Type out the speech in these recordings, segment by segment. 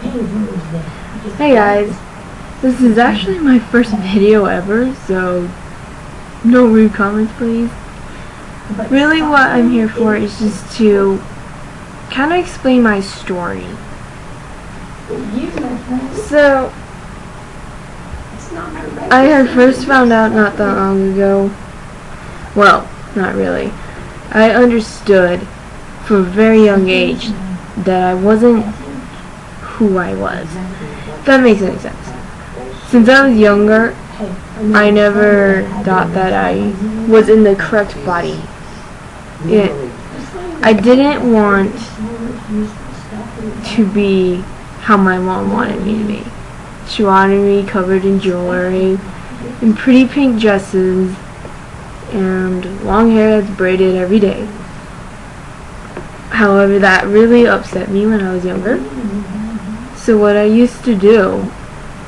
Hey guys, this is actually my first video ever, so no rude comments please. Really what I'm here for is just to kind of explain my story. So, I had first found out not that long ago, well, not really. I understood from a very young age that I wasn't who I was. If that makes any sense. Since I was younger, I never thought that I was in the correct body. I didn't want to be how my mom wanted me to be. She wanted me covered in jewelry, in pretty pink dresses, and long hair that's braided every day. However, that really upset me when I was younger. So what I used to do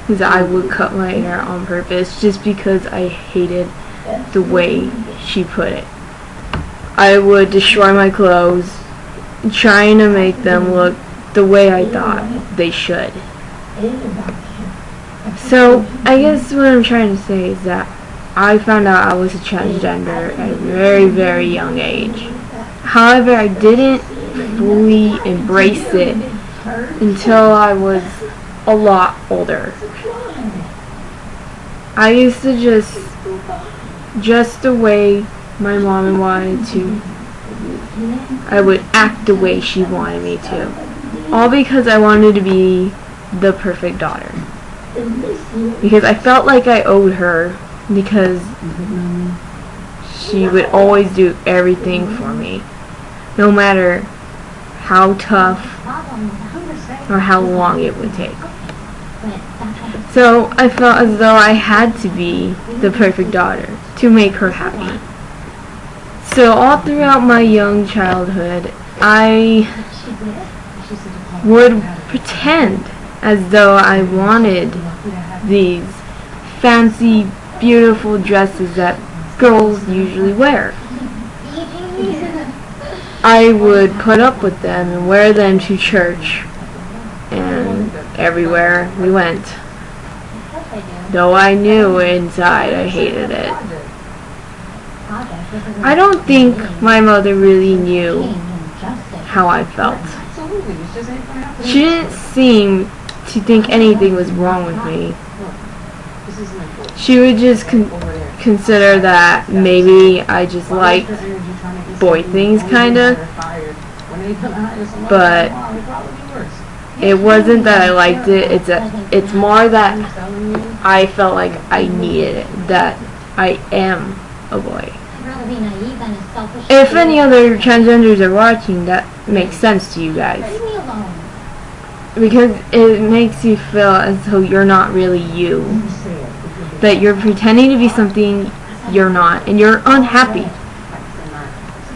is I would cut my hair on purpose just because I hated the way she put it. I would destroy my clothes, trying to make them look the way I thought they should. So I guess what I'm trying to say is that I found out I was a transgender at a very, very young age. However, I didn't fully embrace it until I was a lot older. I used to just the way my mom wanted to, I would act the way she wanted me to. All because I wanted to be the perfect daughter. Because I felt like I owed her, because she would always do everything for me, no matter how tough or how long it would take. So I felt as though I had to be the perfect daughter to make her happy. So all throughout my young childhood, I would pretend as though I wanted these fancy, beautiful dresses that girls usually wear. I would put up with them and wear them to church and everywhere we went, though I knew inside I hated it. I don't think my mother really knew how I felt. She didn't seem to think anything was wrong with me. She would just consider that maybe I just liked boy things, kinda. But it wasn't that I liked it. It's more that I felt like I needed it. That I am a boy. If any other transgenders are watching, that makes sense to you guys. Because it makes you feel as though you're not really you. That you're pretending to be something you're not, and you're unhappy.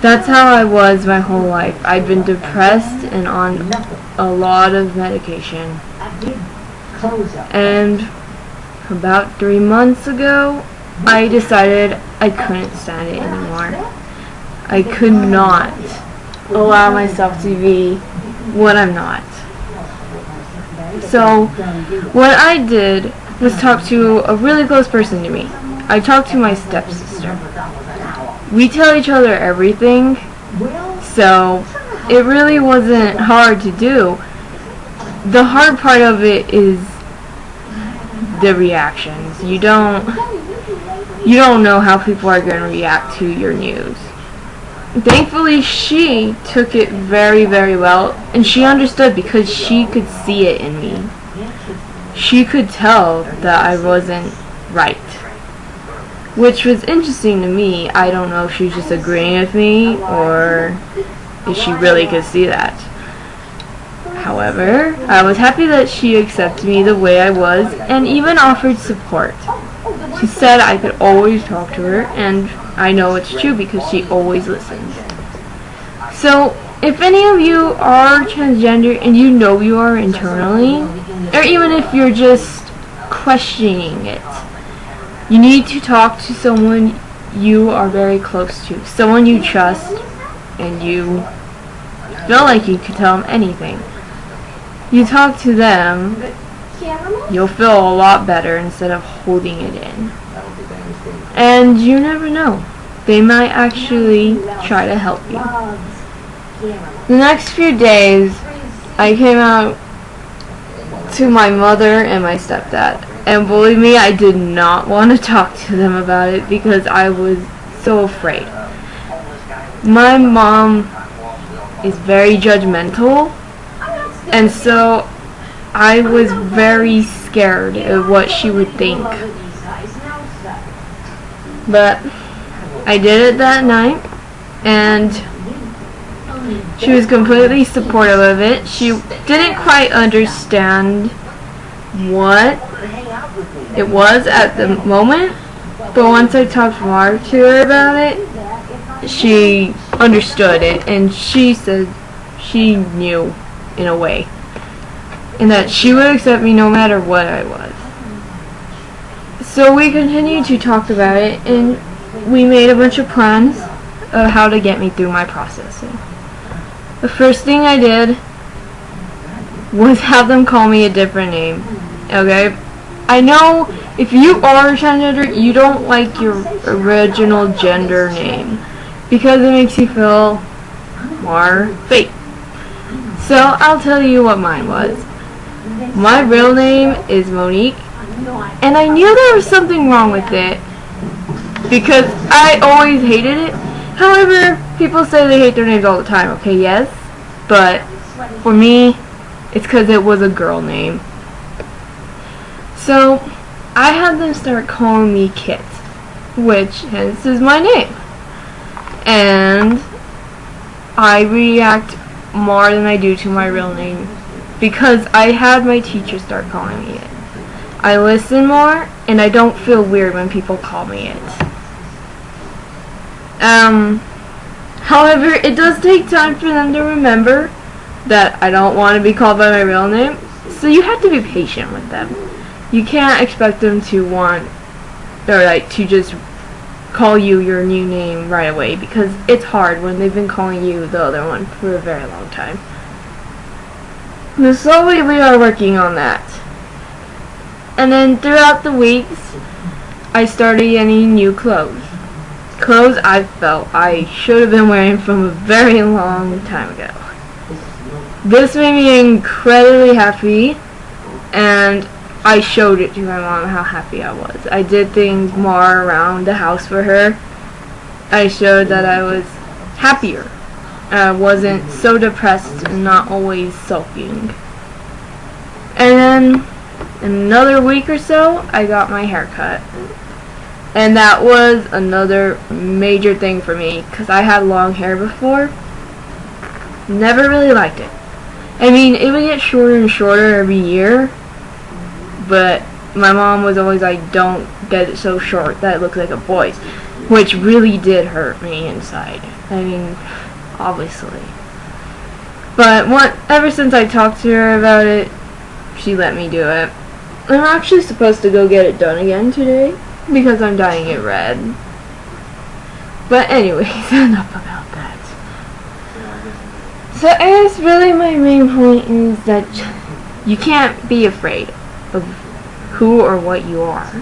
That's how I was my whole life. I'd been depressed and on a lot of medication. And about 3 months ago, I decided I couldn't stand it anymore. I could not allow myself to be what I'm not. So what I did was talk to a really close person to me. I talked to my stepsister. We tell each other everything, so it really wasn't hard to do. The hard part of it is the reactions. You don't know how people are going to react to your news. Thankfully, she took it very, very well, and she understood because she could see it in me. She could tell that I wasn't right, which was interesting to me. I don't know if she was just agreeing with me or if she really could see that. However, I was happy that she accepted me the way I was and even offered support. She said I could always talk to her, and I know it's true because she always listens. So, if any of you are transgender and you know you are internally, or even if you're just questioning it, you need to talk to someone you are very close to, someone you trust, and you feel like you could tell them anything. you talk to them, you'll feel a lot better instead of holding it in. And you never know. They might actually try to help you. The next few days, I came out to my mother and my stepdad. And believe me, I did not want to talk to them about it because I was so afraid. My mom is very judgmental, and so I was very scared of what she would think. But I did it that night, and she was completely supportive of it. She didn't quite understand what it was at the moment, but once I talked more to her about it, she understood it, and she said she knew in a way, and that she would accept me no matter what I was. So we continued to talk about it, and we made a bunch of plans of how to get me through my processing. The first thing I did was have them call me a different name. Okay? I know if you are a transgender, you don't like your original gender name because it makes you feel more fake. So I'll tell you what mine was. My real name is Monique, and I knew there was something wrong with it because I always hated it. However, people say they hate their names all the time. Okay, yes, but for me, it's because it was a girl name. So I had them start calling me Kit, which hence is my name. And I react more than I do to my real name because I had my teacher start calling me it. I listen more, and I don't feel weird when people call me it. However, it does take time for them to remember that I don't want to be called by my real name, so you have to be patient with them. You can't expect them to want, or like, to just call you your new name right away, because it's hard when they've been calling you the other one for a very long time. But slowly we are working on that. And then throughout the weeks, I started getting new clothes. Clothes I felt I should have been wearing from a very long time ago. This made me incredibly happy, and I showed it to my mom how happy I was. I did things more around the house for her. I showed that I was happier. I wasn't so depressed and not always sulking. And then in another week or so, I got my hair cut. And that was another major thing for me because I had long hair before. Never really liked it. I mean, it would get shorter and shorter every year. But my mom was always like, don't get it so short that it looks like a boy's, which really did hurt me inside. I mean, obviously. But ever since I talked to her about it, she let me do it. I'm actually supposed to go get it done again today because I'm dyeing it red. But anyways, enough about that. So I guess really my main point is that you can't be afraid of who or what you are.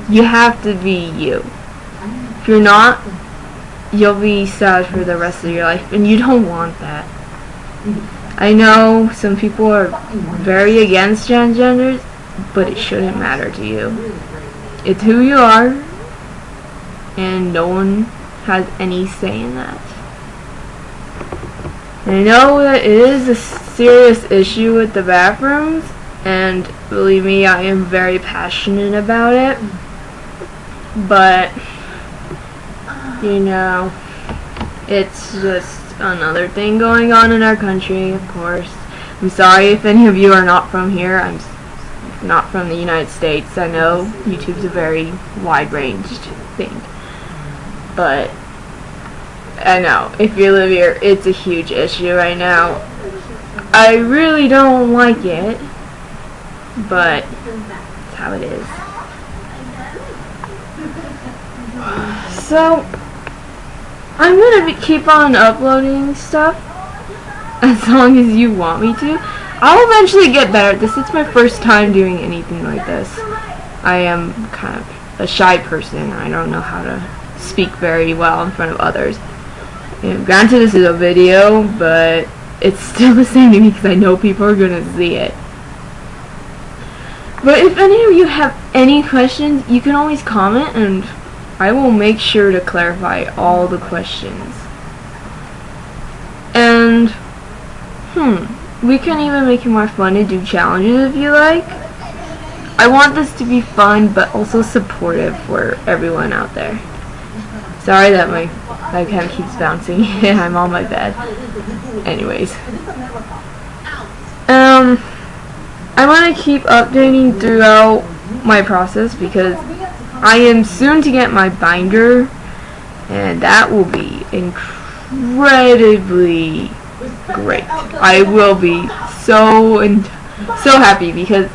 You have to be you. If you're not, you'll be sad for the rest of your life, and you don't want that. I know some people are very against transgenders, but it shouldn't matter to you. It's who you are, and no one has any say in that. I know that it is a serious issue with the bathrooms, and believe me, I am very passionate about it, but, you know, it's just another thing going on in our country, of course. I'm sorry if any of you are not from here. I'm not from the United States. I know YouTube's a very wide-ranged thing, but I know if you live here, it's a huge issue right now. I really don't like it, but it's how it is. So I'm gonna keep on uploading stuff as long as you want me to. I'll eventually get better at this. It's my first time doing anything like this. I am kind of a shy person. I don't know how to speak very well in front of others. And granted, this is a video, but it's still the same to me because I know people are going to see it. But if any of you have any questions, you can always comment and I will make sure to clarify all the questions. And, we can even make it more fun to do challenges if you like. I want this to be fun, but also supportive for everyone out there. Sorry that my kind of keeps bouncing. I'm on my bed. Anyways. I want to keep updating throughout my process because I am soon to get my binder, and that will be incredibly great. I will be so happy because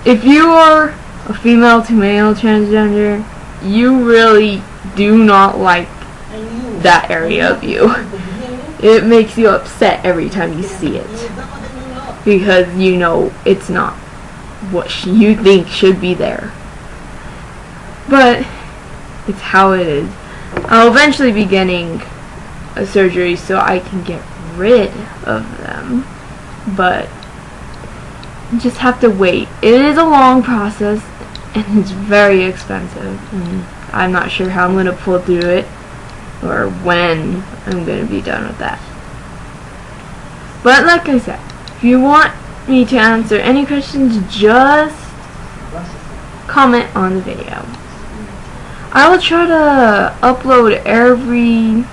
if you are a female to male transgender, you really do not like that area of you. It makes you upset every time you see it because you know it's not what you think should be there. But it's how it is. I'll eventually be getting a surgery so I can get rid of them, but you just have to wait. It is a long process and it's very expensive, and I'm not sure how I'm going to pull through it or when I'm going to be done with that. But like I said, if you want me to answer any questions, just comment on the video. I will try to upload every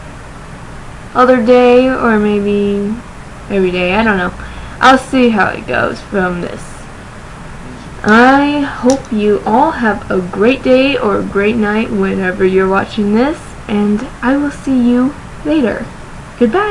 other day or maybe every day. I don't know. I'll see how it goes from this. I hope you all have a great day or a great night whenever you're watching this, and I will see you later. Goodbye.